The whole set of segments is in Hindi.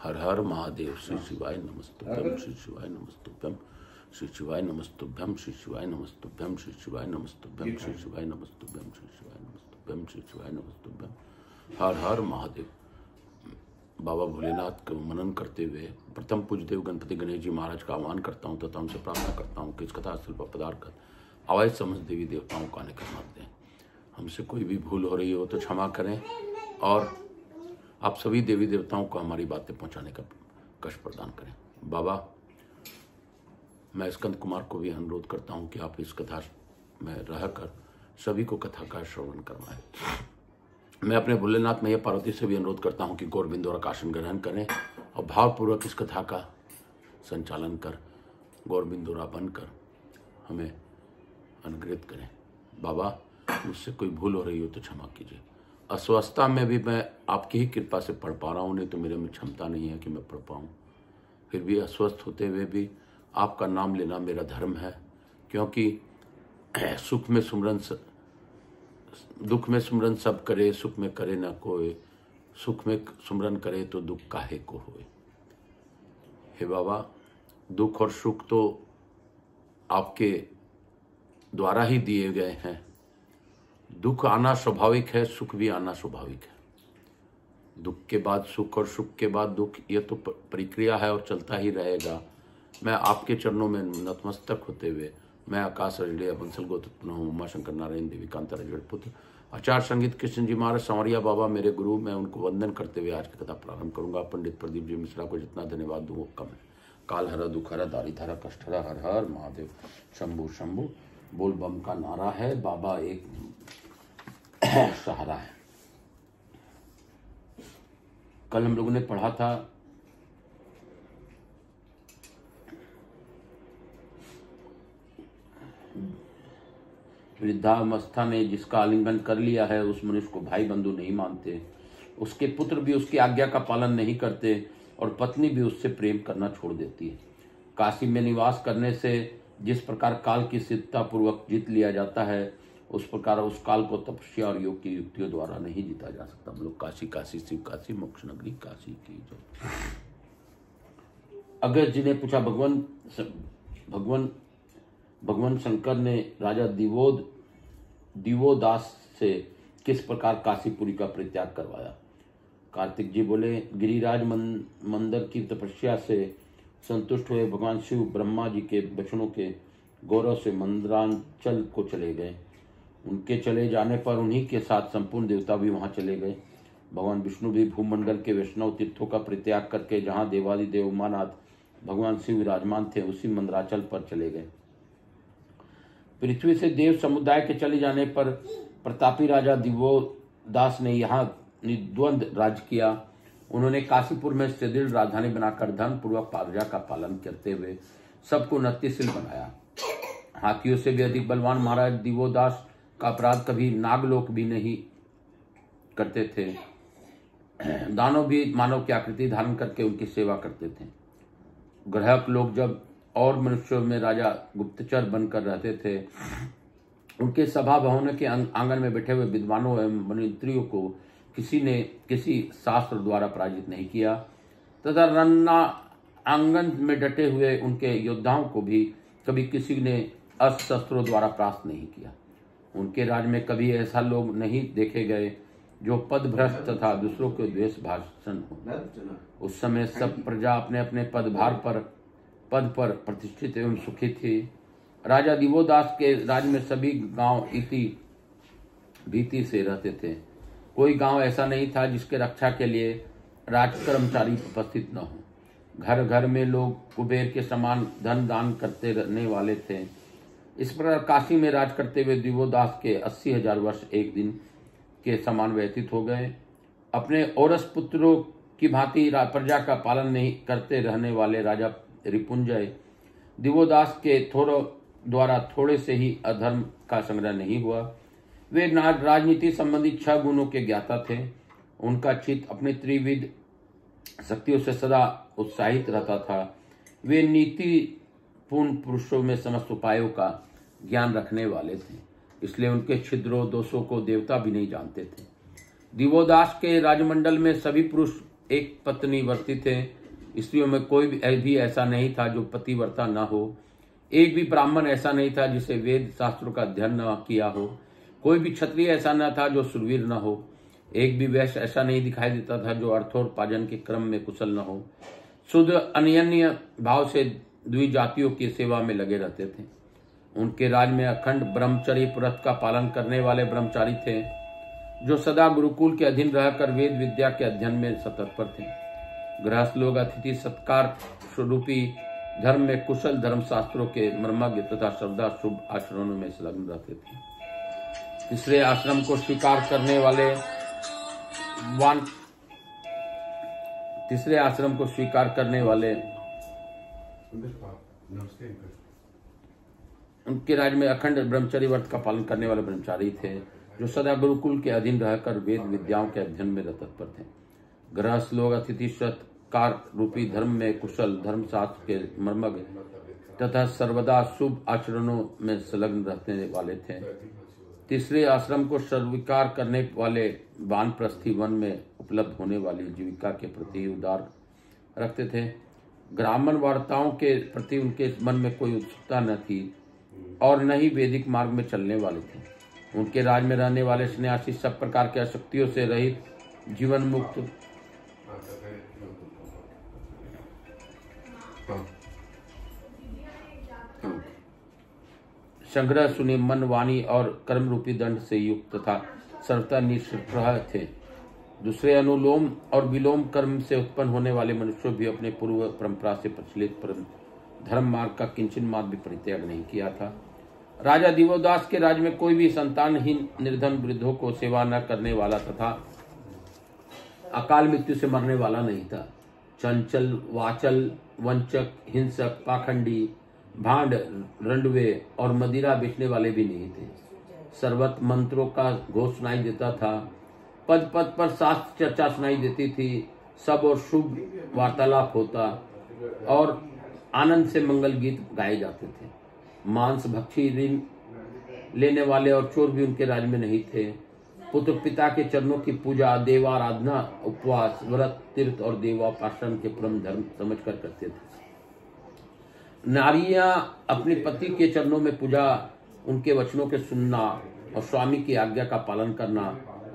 हर हर महादेव। श्री शिवाय नमस्तुभ्यम, श्री शिवाय नमस्तुभ्यम, श्री शिवाय नमस्तुभ्यम, श्री शिवाय नमस्तुभ्यम, श्री शिवाय नमस्तुभ्यम, श्री शिवाय नमस्तुभ्यम, श्री शिवाय नमस्तुभ्यम, श्री शिवाय नमस्तुभ्यम। हर हर महादेव। बाबा भोलेनाथ को मनन करते हुए प्रथम पूज्यदेव गणपति गणेश जी महाराज का आह्वान करता हूँ तथा उनसे प्रार्थना करता हूँ कि इस कथा स्थल पर पधार कर आवाज समझ देवी देवताओं को आने का मत दें। हमसे कोई भी भूल हो रही हो तो क्षमा करें और आप सभी देवी देवताओं को हमारी बातें पहुंचाने का कष्ट प्रदान करें। बाबा, मैं स्कंद कुमार को भी अनुरोध करता हूं कि आप इस कथा में रहकर सभी को कथा का श्रवण करवाएं। मैं अपने भोलेनाथ मैया पार्वती से भी अनुरोध करता हूं कि गौरबिंदोरा का आसन ग्रहण करें और भावपूर्वक इस कथा का संचालन कर गौरबिंदोरा बनकर हमें अनुग्रहित करें। बाबा, मुझसे कोई भूल हो रही हो तो क्षमा कीजिए। अस्वस्थता में भी मैं आपकी ही कृपा से पढ़ पा रहा हूँ, नहीं तो मेरे में क्षमता नहीं है कि मैं पढ़ पाऊँ। फिर भी अस्वस्थ होते हुए भी आपका नाम लेना मेरा धर्म है, क्योंकि सुख में सुमरन दुख में सुमरन सब करे, सुख में करे ना कोई, सुख में सुमरन करे तो दुख काहे को होए। हे बाबा, दुख और सुख तो आपके द्वारा ही दिए गए हैं। दुख आना स्वाभाविक है, सुख भी आना स्वाभाविक है। दुख के बाद सुख और सुख के बाद दुख, यह तो प्रक्रिया है और चलता ही रहेगा। मैं आपके चरणों में नतमस्तक होते हुए, मैं आकाश रजड़िया बंसल गोत्र पुनः उमा शंकर नारायण देवी कांता रजड़ पुत्र आचार्य संगीत कृष्ण जी महाराज संवरिया बाबा मेरे गुरु, मैं उनको वंदन करते हुए आज की कथा प्रारंभ करूंगा। पंडित प्रदीप जी मिश्रा को जितना धन्यवाद दूं वो कम है। काल हरा दुख हरा दारिद्र हरा कष्ट हरा, हर हर महादेव शंभु शंभु बोल बम का नारा है। बाबा एक सहारा है। कल हम लोगों ने पढ़ा था वृद्धावस्था में जिसका आलिंगन कर लिया है उस मनुष्य को भाई बंधु नहीं मानते, उसके पुत्र भी उसकी आज्ञा का पालन नहीं करते और पत्नी भी उससे प्रेम करना छोड़ देती है। काशी में निवास करने से जिस प्रकार काल की सिद्धता पूर्वक जीत लिया जाता है, उस प्रकार उस काल को तपस्या और योग की युक्तियों द्वारा नहीं जीता जा सकता। हम लोग काशी काशी शिव काशी मोक्ष नगरी काशी की जय। अगस्त जी ने पूछा, भगवान शंकर ने राजा दिवोदास से किस प्रकार काशीपुरी का परित्याग करवाया। कार्तिक जी बोले, गिरिराज मंदिर की तपस्या से संतुष्ट हुए भगवान शिव ब्रह्मा जी के वचनों के गौरव से मंदरांचल को चले गए। उनके चले जाने पर उन्हीं के साथ संपूर्ण देवता भी वहां चले गए। भगवान विष्णु भी भूमंडल के वैष्णव तीर्थों का परित्याग करके जहां देवादिदेव उमानाथ भगवान शिव विराजमान थे उसी मंदराचल पर चले गए। पृथ्वी से देव समुदाय के चले जाने पर प्रतापी राजा दिवोदास ने यहाँ निद्वंद राज किया। उन्होंने काशीपुर में सुदृढ़ राजधानी बनाकर धर्म पूर्वक प्रजा का पालन करते हुए सबको नत्यशील बनाया। हाथियों से भी अधिक बलवान महाराज दिवोदास का अपराध कभी नागलोक भी नहीं करते थे। दानव भी मानव की आकृति धारण करके उनकी सेवा करते थे। ग्रहक लोग जब और मनुष्यों में राजा गुप्तचर बनकर रहते थे, उनके सभा भवनों के आंगन में बैठे हुए विद्वानों एवं मंत्रियों को किसी ने किसी शास्त्र द्वारा पराजित नहीं किया तथा रन्ना आंगन में डटे हुए उनके योद्धाओं को भी कभी किसी ने अस्त्र शस्त्रों द्वारा परास्त नहीं किया। उनके राज में कभी ऐसा लोग नहीं देखे गए जो पदभ्रष्ट तथा दूसरों के द्वेष भाषण हो। उस समय सब प्रजा अपने अपने पद पर प्रतिष्ठित एवं सुखी थी। राजा दिवोदास के राज में सभी गांव इति भीति से रहते थे। कोई गांव ऐसा नहीं था जिसके रक्षा के लिए राजकर्मचारी उपस्थित न हो। घर घर में लोग कुबेर के समान धन दान करते रहने वाले थे। इस प्रकार काशी में राज करते हुए दिवोदास के 80,000 वर्ष एक दिन के समान व्यतीत हो गए। अपने औरस पुत्रों की भांति प्रजा का पालन नहीं करते रहने वाले राजा रिपुंजय दिवोदास के द्वारा थोड़े से ही अधर्म का संग्रह नहीं हुआ। वे राजनीति संबंधी 6 गुणों के ज्ञाता थे। उनका चित्त अपने त्रिविध शक्तियों से सदा उत्साहित रहता था। वे नीति पूर्ण पुरुषों में समस्त उपायों का ज्ञान रखने वाले थे, इसलिए उनके छिद्रों दोषों को देवता भी नहीं जानते थे। दिवोदास के राजमंडल में सभी पुरुष एक पत्नीवर्ती थे। स्त्रियों में कोई भी ऐसा नहीं था जो पतिव्रता न हो। एक भी ब्राह्मण ऐसा नहीं था जिसे वेद शास्त्रों का अध्ययन न किया हो। कोई भी क्षत्रिय ऐसा न था जो शूरवीर न हो। एक भी वैश्य ऐसा नहीं दिखाई देता था जो अर्थोपार्जन के क्रम में कुशल न हो। शुद्ध अनन्य भाव से द्विजातियों की सेवा में लगे रहते थे। उनके राज में अखंड ब्रह्मचर्य व्रत का पालन करने वाले ब्रह्मचारी थे, जो सदा गुरुकुल के अधीन रहकर वेद विद्या के अध्ययन में सतर्पण थे। गृहस्थ लोग अतिथि सत्कार स्वरूपी धर्म में कुशल, धर्म शास्त्रों के मर्मज्ञ तथा सर्वदा शुभ आचरणों में संलग्न रहते थे। तीसरे आश्रम को स्वीकार करने वाले उनके राज्य में अखंड ब्रह्मचर्य व्रत का पालन करने वाले ब्रह्मचारी थे, जो सदा गुरुकुल के अधीन रहकर वेद विद्याओं के अध्ययन में तत्पर थे। गृहस्थ लोग अतिथि सत्कार रूपी धर्म में कुशल, धर्म शास्त्र के मर्मज्ञ तथा सर्वदा शुभ आचरणों में संलग्न रहने वाले थे। तीसरे आश्रम को स्वीकार करने वाले वानप्रस्थी वन में उपलब्ध होने वाली जीविका के प्रति उदार रखते थे। ब्राह्मण वार्ताओं के प्रति उनके मन में कोई उत्सुकता न थी और न ही वैदिक मार्ग में चलने वाले थे। उनके राज में रहने वाले सन्यासी सब प्रकार के आसक्तियों से रहित, जीवन मुक्त, संग्रह सुने मन, वाणी और कर्म रूपी दंड से युक्त तथा सर्वथा निष्प्रह थे। दूसरे अनुलोम और विलोम कर्म से उत्पन्न होने वाले मनुष्यों भी अपने पूर्व परंपरा से प्रचलित धर्म मार्ग का किंचन मात्र भी परित्याग नहीं किया था। राजा दिवोदास के राज्य में कोई भी संतानहीन निर्धन वृद्धों को सेवा न करने वाला तथा अकाल मृत्यु से मरने वाला नहीं था। चंचल, वाचल, वंचक, हिंसक, पाखंडी, भांड, रंडवे और मदिरा बेचने वाले भी नहीं थे। सर्वत मंत्रों का घोष सुनाई देता था। पद पद पर शास्त्र चर्चा सुनाई देती थी। सब और शुभ वार्तालाप होता और आनंद से मंगल गीत गाए जाते थे। मांस भक्षी, ऋण लेने वाले और चोर भी उनके राज्य में नहीं थे। पुत्र पिता के चरणों की पूजा, देवाराधना, उपवास, व्रत, तीर्थ और देवोपासन के परम धर्म समझकर करते थे। नारियां अपने पति के चरणों में पूजा, उनके वचनों के सुनना और स्वामी की आज्ञा का पालन करना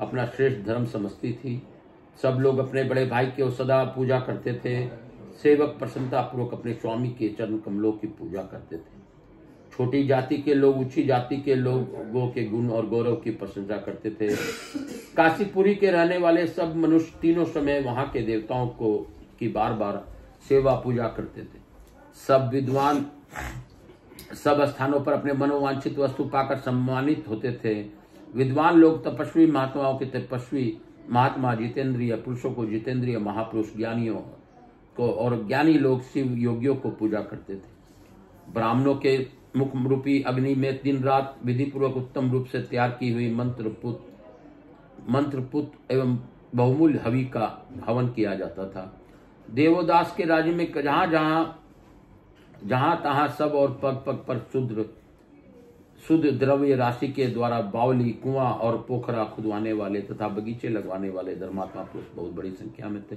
अपना श्रेष्ठ धर्म समझती थी। सब लोग अपने बड़े भाई की सदा पूजा करते थे। सेवक प्रसन्नता पूर्वक अपने स्वामी के चरण कमलों की पूजा करते थे। छोटी जाति के लोग उच्च जाति के लोगों के गुण और गौरव की प्रशंसा करते थे। काशीपुरी के रहने वाले सब मनुष्य तीनों समय वहां के देवताओं को की बार बार सेवा पूजा करते थे। सब विद्वान सब स्थानों पर अपने मनोवांछित वस्तु पाकर सम्मानित होते थे। विद्वान लोग तपस्वी महात्माओं के तपस्वी महात्मा, जितेंद्रिय पुरुषों को जितेंद्रिय महापुरुष, ज्ञानियों को और ज्ञानी लोग शिव योगियों को पूजा करते थे। ब्राह्मणों के मुख रूपी अग्नि में दिन रात विधि पूर्वक उत्तम रूप से तैयार की हुई मंत्रपुत एवं बहुमूल्य हवि का हवन किया जाता था। देवोदास के राज्य में जहां तहां सब और पग पग पर शुद्ध द्रव्य राशि के द्वारा बावली, कुआं और पोखरा खुदवाने वाले तथा बगीचे लगवाने वाले धर्मात्मा पुरुष बहुत बड़ी संख्या में थे।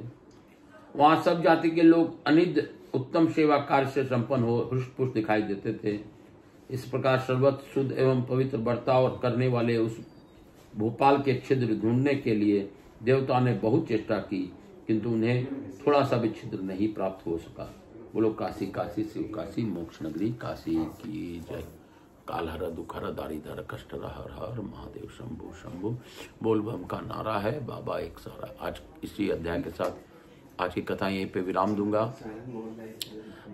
वहां सब जाति के लोग अनिद्य उत्तम सेवा कार्य से संपन्न हो हृष्ट पुष्ट दिखाई देते थे। इस प्रकार सर्वत्र शुद्ध एवं पवित्र बर्ताव करने वाले उस भोपाल के छिद्र ढूंढने के लिए देवताओं ने बहुत चेष्टा की, किंतु उन्हें थोड़ा सा भी छिद्र नहीं प्राप्त हो सका। बोलो काशी काशी शिव काशी मोक्ष नगरी काशी की जय। काल हर दुख हर दारिद्र कष्ट हर हर महादेव शंभु शंभु बोल बम का नारा है, बाबा एक सहारा। आज इसी अध्याय के साथ आज की कथा यहीं पे विराम दूंगा।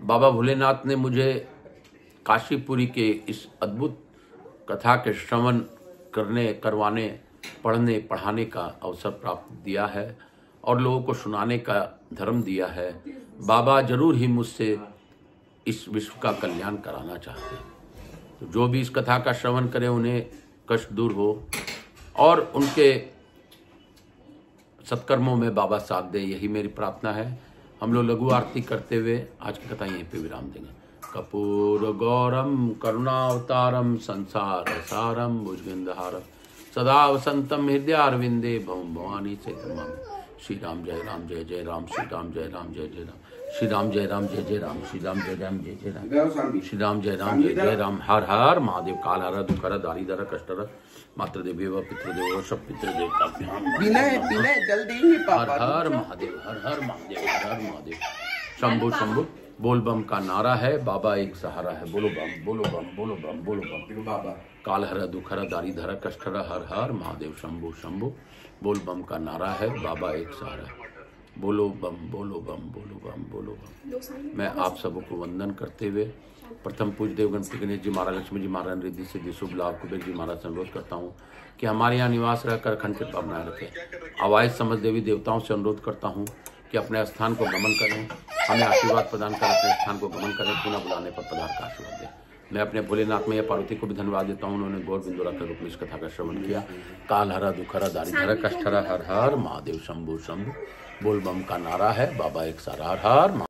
बाबा भोलेनाथ ने मुझे काशीपुरी के इस अद्भुत कथा के श्रवण करने, करवाने, पढ़ने, पढ़ाने का अवसर प्राप्त दिया है और लोगों को सुनाने का धर्म दिया है। बाबा जरूर ही मुझसे इस विश्व का कल्याण कराना चाहते हैं। तो जो भी इस कथा का श्रवण करे उन्हें कष्ट दूर हो और उनके सत्कर्मों में बाबा साथ दे, यही मेरी प्रार्थना है। हम लोग लघु आरती करते हुए आज की कथा यहीं पे विराम देंगे। कपूर गौरम करुणावतारम संसार सारम भुजगंधहारम सदा वसंतम हृदयारविंदे भवम भवानी से श्री राम जय राम जय जय राम, श्री राम जय राम जय जय राम, श्री राम जय राम जय जय राम, श्री राम जय राम जय जय राम, श्री राम जय राम जय जय राम। हर हर महादेव। काल हर दुखर दारिदर कष्टर मातृ देव पितृदेव सब पितृदेव का बिना जल्दी हर हर महादेव, हर हर महादेव, हर हर महादेव। शंभु शंभु बोल बम का नारा है, बाबा एक सहारा है। बोलो बम, बोलो बम, बोलो बम, बोलो बम। बाबा काल हर दुखर दारिधर कष्टर हर हर महादेव। शंभु शंभु बोल बम का नारा है, बाबा एक सहारा है। बोलो बम, बोलो बम, बोलो बम, बोलो बम। मैं आप सबको वंदन करते हुए प्रथम पूज्य देव गणपति गणेश जी महाराज, लक्ष्मी जी महाराज, रिद्धि सिद्धि शुभ लाभ कुबेर जी महाराज से अनुरोध करता हूँ कि हमारे यहाँ निवास रहकर अखंड कृपा बनाए रखें। आवाज समझ देवी देवताओं से अनुरोध करता हूँ कि अपने स्थान को गमन करें, हमें आशीर्वाद प्रदान कर अपने स्थान को गमन करें, पुनः बुलाने पर पधार का आशीर्वाद दें। मैं अपने भोलेनाथ में या पार्वती को भी धन्यवाद देता हूँ, उन्होंने गौर बिंदु रखकर रूप में इस कथा का श्रवण किया। काल हरा दुखरा दारिधरा कष्टरा हर हर महादेव। शंभु शंभु बोल बम का नारा है, बाबा एक सारा हर हर।